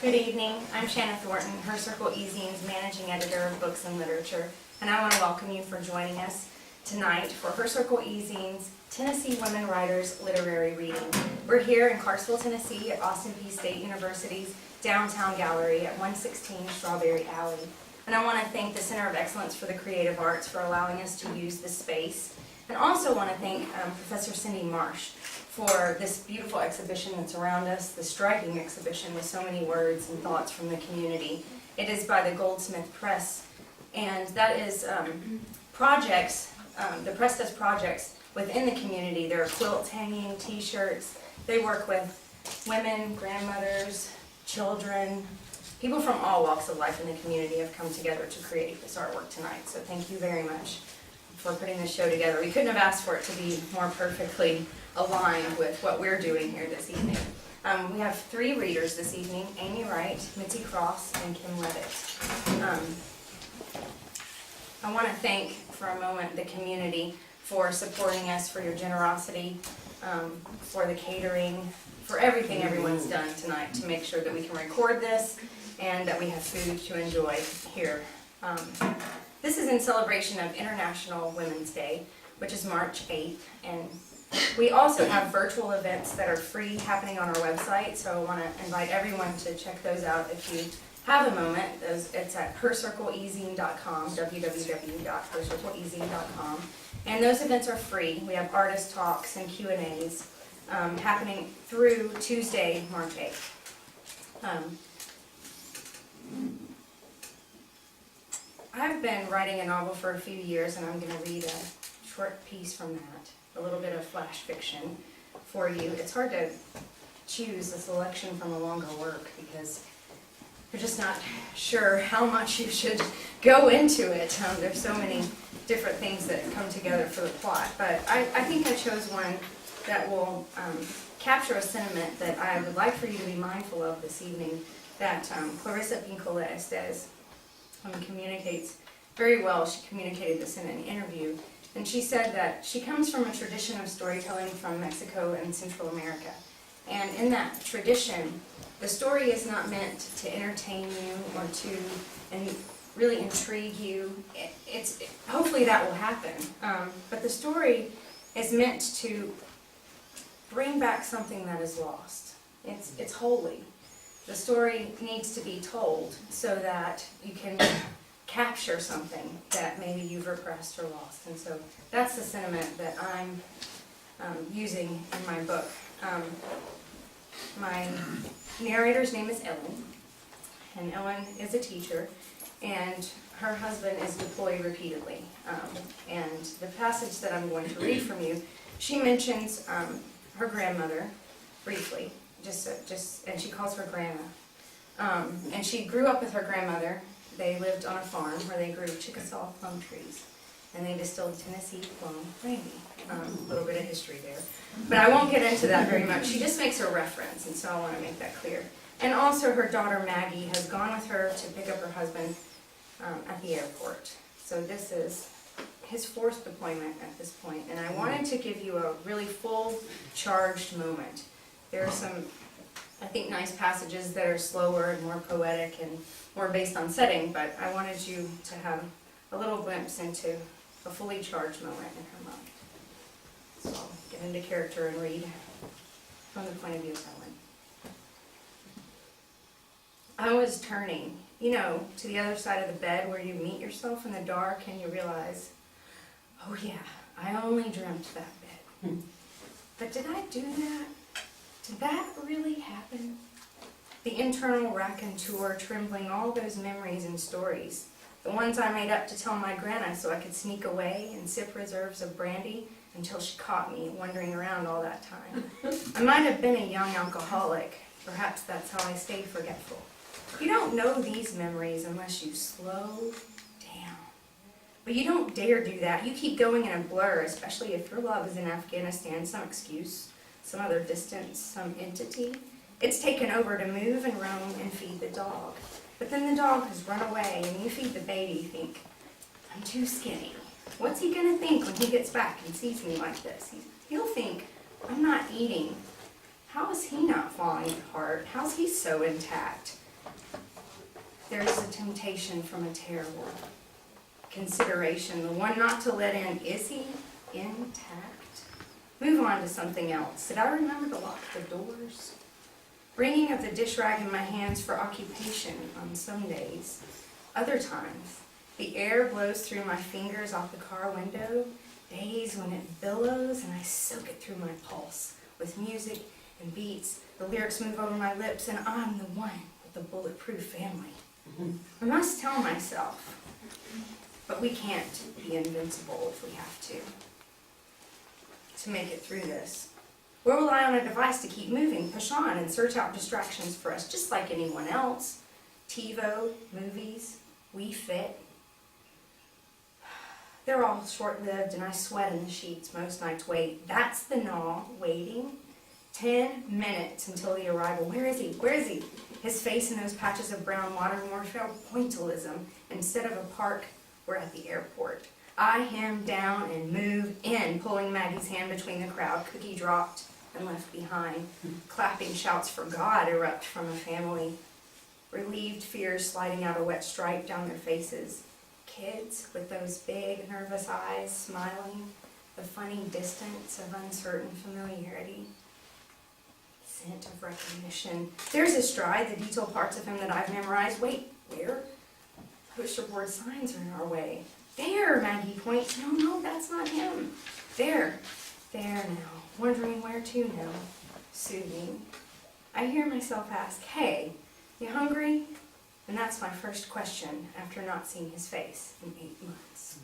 Good evening. I'm Shana Thornton, Her Circle E-Zine's Managing Editor of Books and Literature, and I want to welcome you for joining us tonight for Her Circle E-Zine's Tennessee Women Writers Literary Reading. We're here in Clarksville, Tennessee at Austin Peay State University's Downtown Gallery at 116 Strawberry Alley. And I want to thank the Center of Excellence for the Creative Arts for allowing us to use this space. And also want to thank Professor Cindy Marsh for this beautiful exhibition that's around us, the striking exhibition with so many words and thoughts from the community. It is by the Goldsmith Press, and that is projects, the press does projects within the community. There are quilts hanging, t-shirts. They work with women, grandmothers, children, people from all walks of life in the community have come together to create this artwork tonight. So thank you very much for putting this show together. We couldn't have asked for it to be more perfectly aligned with what we're doing here this evening. We have three readers this evening: Amy Wright, Mitzi Cross, and Kim Levitt. I want to thank for a moment the community for supporting us, for your generosity, for the catering, for everything everyone's done tonight to make sure that we can record this and that we have food to enjoy here. This is in celebration of International Women's Day, which is March 8th, and we also have virtual events that are free happening on our website, so I want to invite everyone to check those out if you have a moment. It's at hercircleezine.com, www.hercircleezine.com, and those events are free. We have artist talks and Q&As happening through Tuesday, March 8th. I've been writing a novel for a few years, and I'm going to read a short piece from that, a little bit of flash fiction for you. It's hard to choose a selection from a longer work because you're just not sure how much you should go into it. There's so many different things that come together for the plot, but I think I chose one that will capture a sentiment that I would like for you to be mindful of this evening, that Clarissa Pinkola Estes communicates very well. She communicated this in an interview, and she said that she comes from a tradition of storytelling from Mexico and Central America. And in that tradition, the story is not meant to entertain you or to really intrigue you. Hopefully that will happen. But the story is meant to bring back something that is lost. It's holy. The story needs to be told so that you can capture something that maybe you've repressed or lost. And so that's the sentiment that I'm using in my book. My narrator's name is Ellen, and Ellen is a teacher, and her husband is deployed repeatedly. And the passage that I'm going to read from you, she mentions her grandmother briefly. And she calls her Grandma. And she grew up with her grandmother. They lived on a farm where they grew Chickasaw plum trees, and they distilled Tennessee plum brandy. A little bit of history there. But I won't get into that very much. She just makes a reference, and so I want to make that clear. And also her daughter Maggie has gone with her to pick up her husband at the airport. So this is his fourth deployment at this point, and I wanted to give you a really full, charged moment. There are some, I think, nice passages that are slower and more poetic and more based on setting, but I wanted you to have a little glimpse into a fully charged moment in her mind. So I'll get into character and read from the point of view of Ellen. I was turning, to the other side of the bed where you meet yourself in the dark and you realize, oh yeah, I only dreamt that bed. But did I do that? Did that really happen? The internal raconteur trembling all those memories and stories, the ones I made up to tell my grandma so I could sneak away and sip reserves of brandy until she caught me wandering around all that time. I might have been a young alcoholic. Perhaps that's how I stayed forgetful. You don't know these memories unless you slow down. But you don't dare do that. You keep going in a blur, especially if your love is in Afghanistan, some excuse, some other distance, some entity. It's taken over to move and roam and feed the dog. But then the dog has run away and you feed the baby. You think, I'm too skinny. What's he going to think when he gets back and sees me like this? He'll think, I'm not eating. How is he not falling apart? How's he so intact? There's a temptation from a terrible consideration, the one not to let in. Is he intact? Move on to something else. Did I remember to lock the doors? Bringing up the dish rag in my hands for occupation on some days. Other times, the air blows through my fingers off the car window. Days when it billows and I soak it through my pulse with music and beats. The lyrics move over my lips and I'm the one with the bulletproof family. I must tell myself, but we can't be invincible if we have to make it through this. We'll rely on a device to keep moving, push on, and search out distractions for us, just like anyone else. TiVo, movies, We Fit. They're all short-lived, and I sweat in the sheets most nights. Wait, that's the gnaw, waiting. 10 minutes until the arrival. Where is he? Where is he? His face in those patches of brown water more felt pointillism. Instead of a park, we're at the airport. Eye him down and move in, pulling Maggie's hand between the crowd. Cookie dropped and left behind. Clapping shouts for God erupt from a family. Relieved fears sliding out a wet stripe down their faces. Kids with those big, nervous eyes, smiling. The funny distance of uncertain familiarity. Scent of recognition. There's a stride, the detailed parts of him that I've memorized. Wait, where? Poster board signs are in our way. There, Maggie points. No, that's not him. There now. Wondering where to now. Soothing. I hear myself ask, hey, you hungry? And that's my first question after not seeing his face in 8 months.